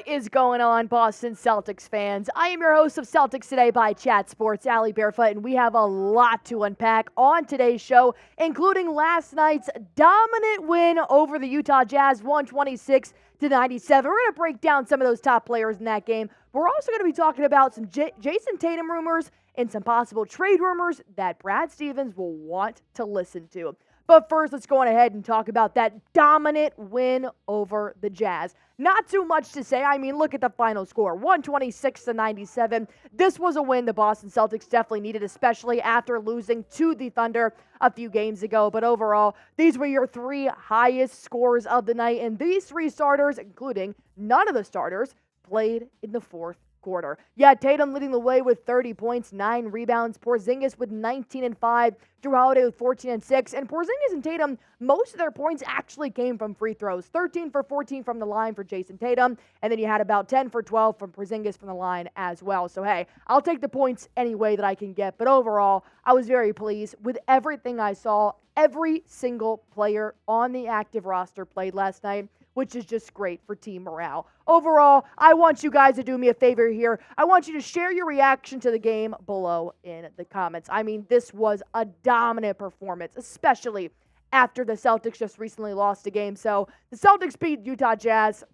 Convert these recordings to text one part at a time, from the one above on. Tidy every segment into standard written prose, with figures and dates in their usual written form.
What is going on, Boston Celtics fans? I am your host of Celtics Today by Chat Sports, Allie Barefoot, and we have a lot to unpack on today's show, including last night's dominant win over the Utah Jazz, 126-97. We're going to break down some of those top players in that game. We're also going to be talking about some Jayson Tatum rumors and some possible trade rumors that Brad Stevens will want to listen to. But first, let's go on ahead and talk about that dominant win over the Jazz. Not too much to say. I mean, look at the final score, 126-97. This was a win the Boston Celtics definitely needed, especially after losing to the Thunder a few games ago. But overall, these were your three highest scores of the night, and these three starters, including none of the starters, played in the fourth quarter. Yeah, Tatum leading the way with 30 points, 9 rebounds. Porzingis with 19 and 5. Jrue Holiday with 14 and 6. And Porzingis and Tatum, most of their points actually came from free throws. 13 for 14 from the line for Jayson Tatum. And then you had about 10 for 12 from Porzingis from the line as well. So, hey, I'll take the points any way that I can get. But overall, I was very pleased with everything I saw. Every single player on the active roster played last night, which is just great for team morale. Overall, I want you guys to do me a favor here. I want you to share your reaction to the game below in the comments. I mean, this was a dominant performance, especially after the Celtics just recently lost a game. So the Celtics beat Utah Jazz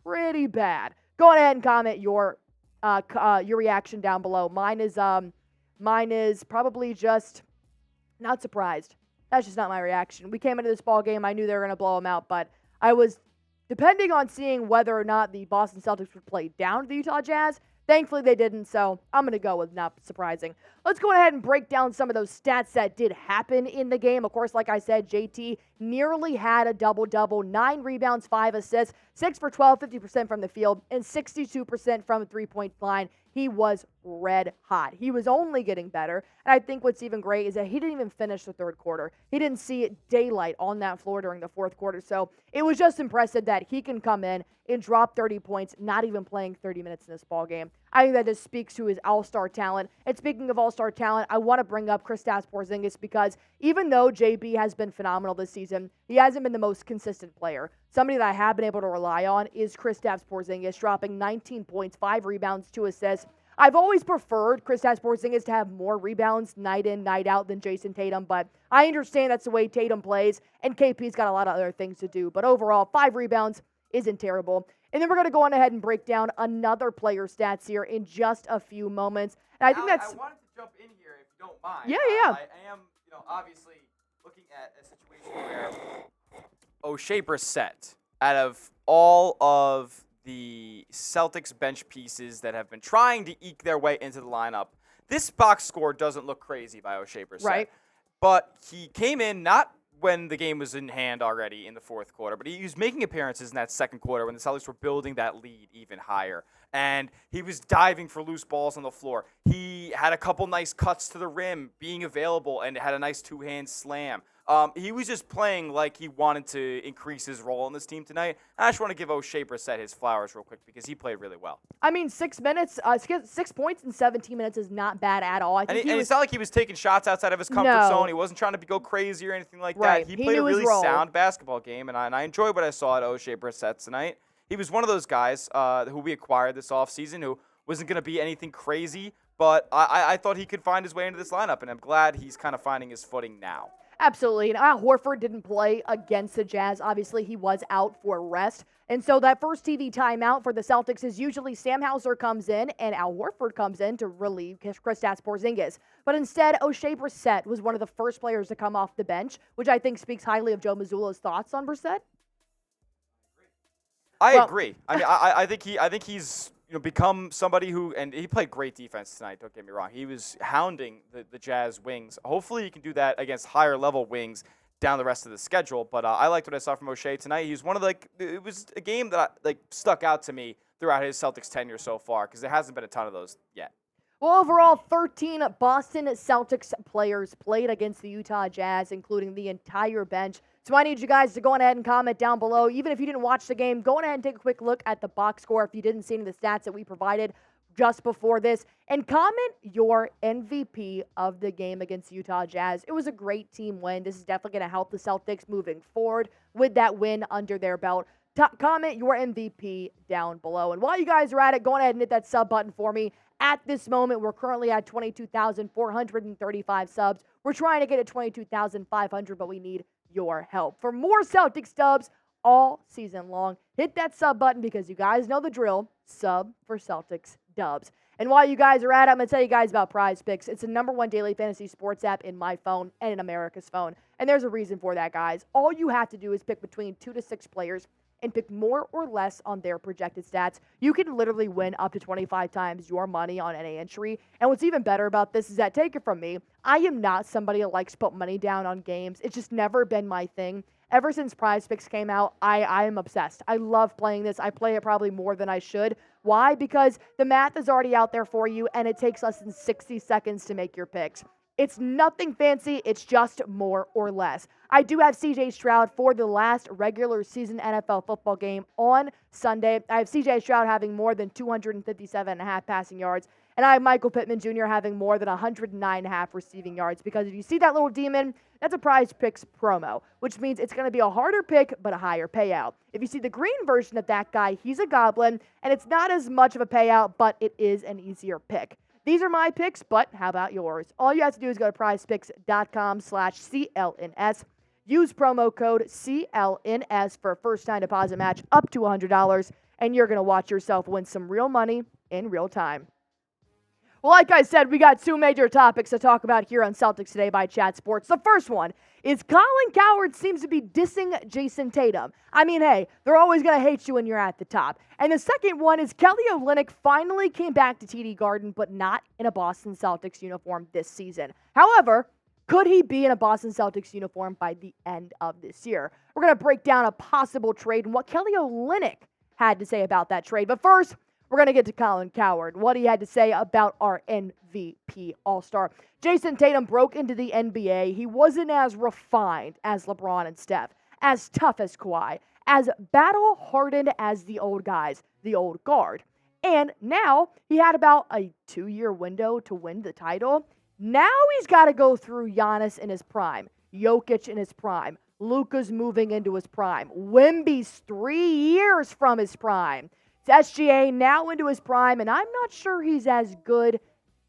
pretty bad. Go ahead and comment your reaction down below. Mine is probably just not surprised. That's just not my reaction. We came into this ball game. I knew they were going to blow them out, but I was depending on seeing whether or not the Boston Celtics would play down to the Utah Jazz. Thankfully, they didn't, so I'm going to go with not surprising. Let's go ahead and break down some of those stats that did happen in the game. Of course, like I said, JT nearly had a double-double, 9 rebounds, 5 assists, 6 for 12, 50% from the field, and 62% from the three-point line. He was red hot. He was only getting better. And I think what's even great is that he didn't even finish the third quarter. He didn't see daylight on that floor during the fourth quarter. So it was just impressive that he can come in and drop 30 points, not even playing 30 minutes in this ball game. I think that just speaks to his all-star talent. And speaking of all-star talent, I want to bring up Kristaps Porzingis because even though JB has been phenomenal this season, he hasn't been the most consistent player. Somebody that I have been able to rely on is Kristaps Porzingis, dropping 19 points, 5 rebounds, 2 assists. I've always preferred Kristaps Porzingis to have more rebounds night in, night out than Jayson Tatum, but I understand that's the way Tatum plays, and KP's got a lot of other things to do. But overall, 5 rebounds isn't terrible. And then we're going to go on ahead and break down another player's stats here in just a few moments. And I think Allie, that's... I wanted to jump in here if you don't mind. Yeah. I am, obviously looking at a situation where O'Shea Brissett, out of all of the Celtics bench pieces that have been trying to eke their way into the lineup, this box score doesn't look crazy by O'Shea Brissett. Right. But he came in not when the game was in hand already in the fourth quarter, but he was making appearances in that second quarter when the Celtics were building that lead even higher. And he was diving for loose balls on the floor. He had a couple nice cuts to the rim, being available, and had a nice two-hand slam. He was just playing like he wanted to increase his role on this team tonight. And I just want to give O'Shea Brissett his flowers real quick because he played really well. I mean, 6 minutes, 6 points in 17 minutes is not bad at all. It's not like he was taking shots outside of his comfort zone. He wasn't trying to go crazy or anything like that. He played a really sound basketball game, and I enjoyed what I saw at O'Shea Brissett tonight. He was one of those guys who we acquired this offseason who wasn't going to be anything crazy, but I thought he could find his way into this lineup, and I'm glad he's kind of finding his footing now. Absolutely. And Al Horford didn't play against the Jazz. Obviously, he was out for rest. And so that first TV timeout for the Celtics is usually Sam Hauser comes in and Al Horford comes in to relieve Kristaps Porzingis. But instead, O'Shea Brissett was one of the first players to come off the bench, which I think speaks highly of Joe Mazzulla's thoughts on Brissett. I agree. I mean, I think he's become somebody who, and he played great defense tonight, don't get me wrong. He was hounding the Jazz wings. Hopefully he can do that against higher level wings down the rest of the schedule. But I liked what I saw from O'Shea tonight. He was one of it was a game that stuck out to me throughout his Celtics tenure so far because there hasn't been a ton of those yet. Well, overall, 13 Boston Celtics players played against the Utah Jazz, including the entire bench. So I need you guys to go on ahead and comment down below. Even if you didn't watch the game, go on ahead and take a quick look at the box score if you didn't see any of the stats that we provided just before this. And comment your MVP of the game against the Utah Jazz. It was a great team win. This is definitely going to help the Celtics moving forward with that win under their belt. Comment your MVP down below. And while you guys are at it, go ahead and hit that sub button for me. At this moment, we're currently at 22,435 subs. We're trying to get to 22,500, but we need your help. For more Celtics dubs all season long, hit that sub button because you guys know the drill. Sub for Celtics dubs. And while you guys are at it, I'm going to tell you guys about PrizePicks. It's the #1 daily fantasy sports app in my phone and in America's phone. And there's a reason for that, guys. All you have to do is pick between 2 to 6 players and pick more or less on their projected stats. You can literally win up to 25 times your money on any entry. And what's even better about this is that, take it from me, I am not somebody that likes to put money down on games. It's just never been my thing. Ever since PrizePicks came out, I am obsessed. I love playing this. I play it probably more than I should. Why? Because the math is already out there for you, and it takes less than 60 seconds to make your picks. It's nothing fancy. It's just more or less. I do have C.J. Stroud for the last regular season NFL football game on Sunday. I have C.J. Stroud having more than 257.5 passing yards, and I have Michael Pittman Jr. having more than 109.5 receiving yards, because if you see that little demon, that's a PrizePicks promo, which means it's going to be a harder pick but a higher payout. If you see the green version of that guy, he's a goblin, and it's not as much of a payout, but it is an easier pick. These are my picks, but how about yours? All you have to do is go to prizepicks.com/CLNS. Use promo code CLNS for a first-time deposit match up to $100, and you're going to watch yourself win some real money in real time. Well, like I said, we got 2 major topics to talk about here on Celtics Today by Chat Sports. The first one is Colin Cowherd seems to be dissing Jayson Tatum. I mean, hey, they're always going to hate you when you're at the top. And the second one is Kelly Olynyk finally came back to TD Garden, but not in a Boston Celtics uniform this season. However, could he be in a Boston Celtics uniform by the end of this year? We're going to break down a possible trade and what Kelly Olynyk had to say about that trade. But first, we're going to get to Colin Cowherd, what he had to say about our MVP All-Star. Jayson Tatum broke into the NBA. He wasn't as refined as LeBron and Steph, as tough as Kawhi, as battle-hardened as the old guys, the old guard. And now he had about a 2-year window to win the title. Now he's got to go through Giannis in his prime, Jokic in his prime, Luka's moving into his prime, Wemby's 3 years from his prime. It's SGA now into his prime, and I'm not sure he's as good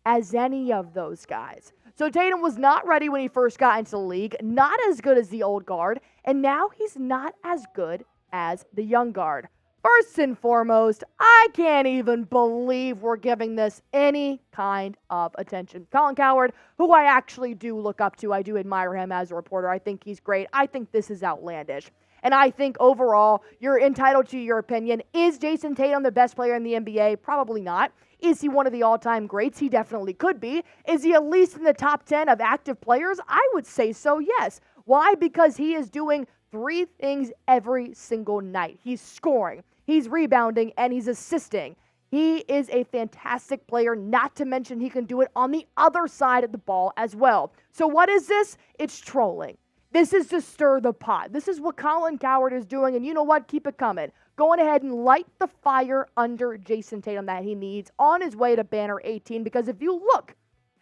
as any of those guys. So Tatum was not ready when he first got into the league, not as good as the old guard, and now he's not as good as the young guard. First and foremost, I can't even believe we're giving this any kind of attention. Colin Cowherd, who I actually do look up to, I do admire him as a reporter. I think he's great. I think this is outlandish. And I think overall, you're entitled to your opinion. Is Jayson Tatum the best player in the NBA? Probably not. Is he one of the all-time greats? He definitely could be. Is he at least in the top 10 of active players? I would say so, yes. Why? Because he is doing 3 things every single night. He's scoring, he's rebounding, and he's assisting. He is a fantastic player, not to mention he can do it on the other side of the ball as well. So what is this? It's trolling. This is to stir the pot. This is what Colin Cowherd is doing, and you know what? Keep it coming. Going ahead and light the fire under Jayson Tatum that he needs on his way to banner 18, because if you look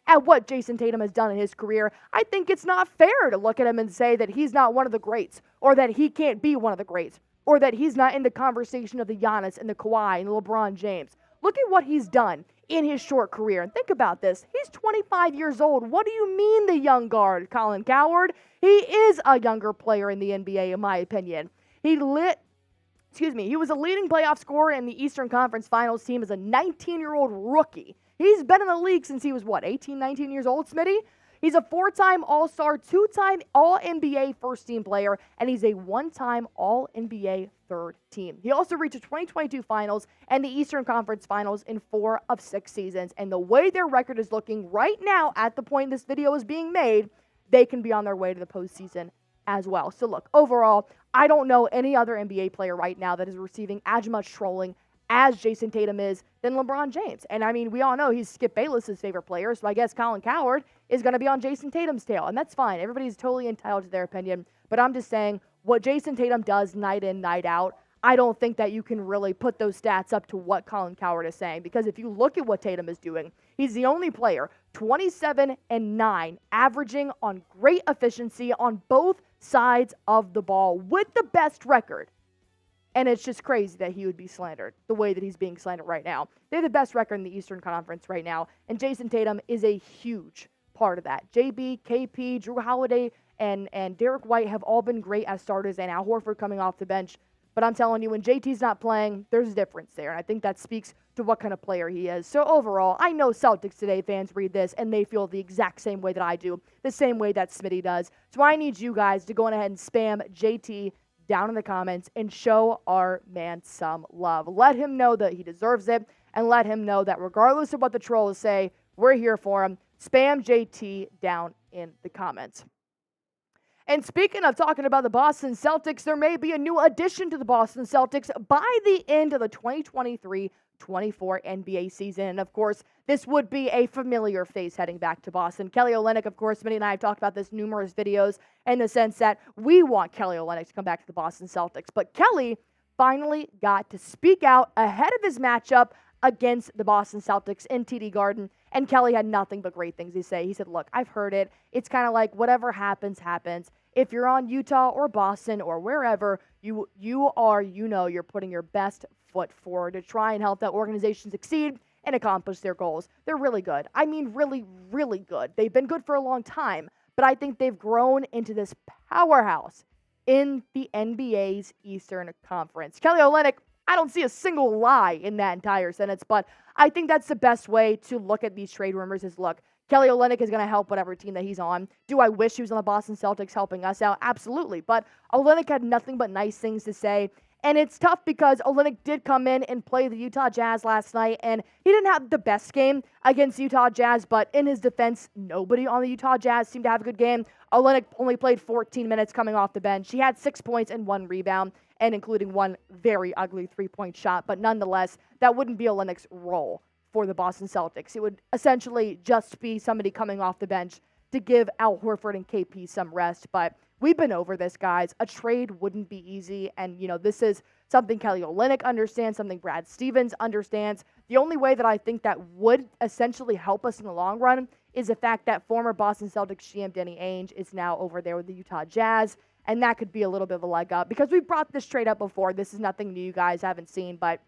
at what Jayson Tatum has done in his career, I think it's not fair to look at him and say that he's not one of the greats, or that he can't be one of the greats, or that he's not in the conversation of the Giannis and the Kawhi and the LeBron James. Look at what he's done in his short career. And think about this. He's 25 years old. What do you mean the young guard, Colin Cowherd? He is a younger player in the NBA, in my opinion. He was a leading playoff scorer in the Eastern Conference Finals team as a 19-year-old rookie. He's been in the league since he was, 18, 19 years old, Smitty? He's a 4-time All-Star, 2-time All-NBA first-team player, and he's a 1-time All-NBA third team. He also reached the 2022 Finals and the Eastern Conference Finals in 4 of 6 seasons. And the way their record is looking right now at the point this video is being made, they can be on their way to the postseason as well. So look, overall, I don't know any other NBA player right now that is receiving as much trolling as Jayson Tatum is than LeBron James. And I mean, we all know he's Skip Bayless's favorite player, so I guess Colin Cowherd is going to be on Jayson Tatum's tail, and that's fine. Everybody's totally entitled to their opinion, but I'm just saying what Jayson Tatum does night in, night out, I don't think that you can really put those stats up to what Colin Cowherd is saying, because if you look at what Tatum is doing, he's the only player 27-9, averaging on great efficiency on both sides of the ball with the best record. And it's just crazy that he would be slandered the way that he's being slandered right now. They have the best record in the Eastern Conference right now, and Jayson Tatum is a huge part of that. JB, KP, Drew Holiday, and Derek White have all been great as starters, and Al Horford coming off the bench. But I'm telling you, when JT's not playing, there's a difference there, and I think that speaks to what kind of player he is. So overall, I know Celtics Today fans read this, and they feel the exact same way that I do, the same way that Smitty does. So I need you guys to go on ahead and spam JT down in the comments and show our man some love. Let him know that he deserves it, and let him know that regardless of what the trolls say, we're here for him. Spam JT down in the comments. And speaking of talking about the Boston Celtics, there may be a new addition to the Boston Celtics by the end of the 2023-24 NBA season. And of course, this would be a familiar face heading back to Boston. Kelly Olynyk, of course, Smitty and I have talked about this numerous videos in the sense that we want Kelly Olynyk to come back to the Boston Celtics. But Kelly finally got to speak out ahead of his matchup against the Boston Celtics in TD Garden, and Kelly had nothing but great things to say. He said, look, I've heard it. It's kind of like whatever happens, happens. If you're on Utah or Boston or wherever, you're putting your best foot forward to try and help that organization succeed and accomplish their goals. They're really good. I mean, really, really good. They've been good for a long time, but I think they've grown into this powerhouse in the NBA's Eastern Conference. Kelly Olynyk, I don't see a single lie in that entire sentence, but I think that's the best way to look at these trade rumors is, look, Kelly Olynyk is going to help whatever team that he's on. Do I wish he was on the Boston Celtics helping us out? Absolutely. But Olynyk had nothing but nice things to say. And it's tough because Olynyk did come in and play the Utah Jazz last night, and he didn't have the best game against Utah Jazz, but in his defense, nobody on the Utah Jazz seemed to have a good game. Olynyk only played 14 minutes coming off the bench. He had 6 points and 1 rebound, and including one very ugly three-point shot. But nonetheless, that wouldn't be Olynyk's role for the Boston Celtics. It would essentially just be somebody coming off the bench to give Al Horford and KP some rest. But we've been over this, guys. A trade wouldn't be easy. And, this is something Kelly Olynyk understands, something Brad Stevens understands. The only way that I think that would essentially help us in the long run is the fact that former Boston Celtics GM Danny Ainge is now over there with the Utah Jazz. And that could be a little bit of a leg up because we've brought this trade up before. This is nothing new you guys haven't seen. But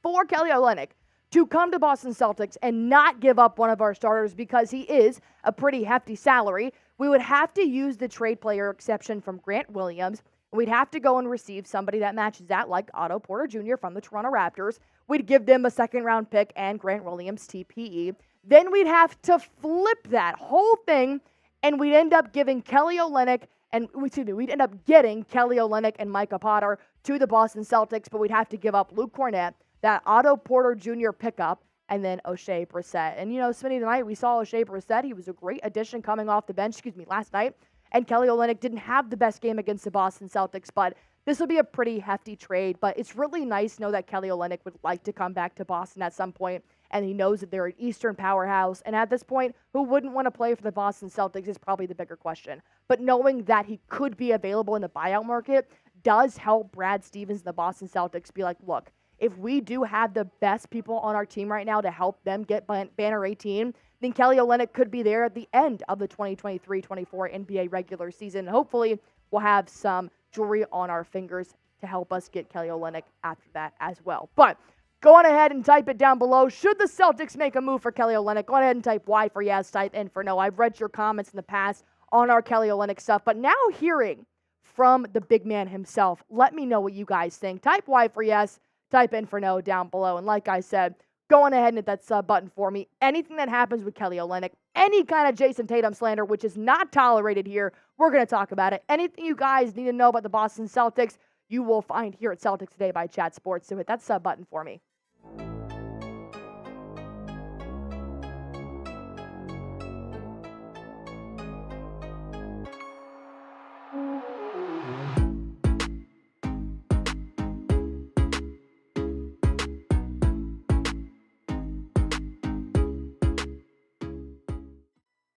for Kelly Olynyk to come to Boston Celtics and not give up one of our starters because he is a pretty hefty salary, we would have to use the trade player exception from Grant Williams. We'd have to go and receive somebody that matches that, like Otto Porter Jr. from the Toronto Raptors. We'd give them a second-round pick and Grant Williams TPE. Then we'd have to flip that whole thing, and we'd end up giving we'd end up getting Kelly Olynyk and Micah Potter to the Boston Celtics, but we'd have to give up Luke Cornett, that Otto Porter Jr. pickup, and then O'Shea Brissett. And, Smitty, tonight we saw O'Shea Brissett. He was a great addition coming off the bench, last night. And Kelly Olynyk didn't have the best game against the Boston Celtics, but this will be a pretty hefty trade. But it's really nice to know that Kelly Olynyk would like to come back to Boston at some point, and he knows that they're an Eastern powerhouse. And at this point, who wouldn't want to play for the Boston Celtics is probably the bigger question. But knowing that he could be available in the buyout market does help Brad Stevens and the Boston Celtics be like, look, if we do have the best people on our team right now to help them get Banner 18, then Kelly Olynyk could be there at the end of the 2023-24 NBA regular season. Hopefully, we'll have some jewelry on our fingers to help us get Kelly Olynyk after that as well. But go on ahead and type it down below. Should the Celtics make a move for Kelly Olynyk? Go ahead and type Y for yes, type N for no. I've read your comments in the past on our Kelly Olynyk stuff, but now hearing from the big man himself, let me know what you guys think. Type Y for yes, type in for no down below. And like I said, go on ahead and hit that sub button for me. Anything that happens with Kelly Olynyk, any kind of Jayson Tatum slander, which is not tolerated here, we're going to talk about it. Anything you guys need to know about the Boston Celtics, you will find here at Celtics Today by Chat Sports. So hit that sub button for me.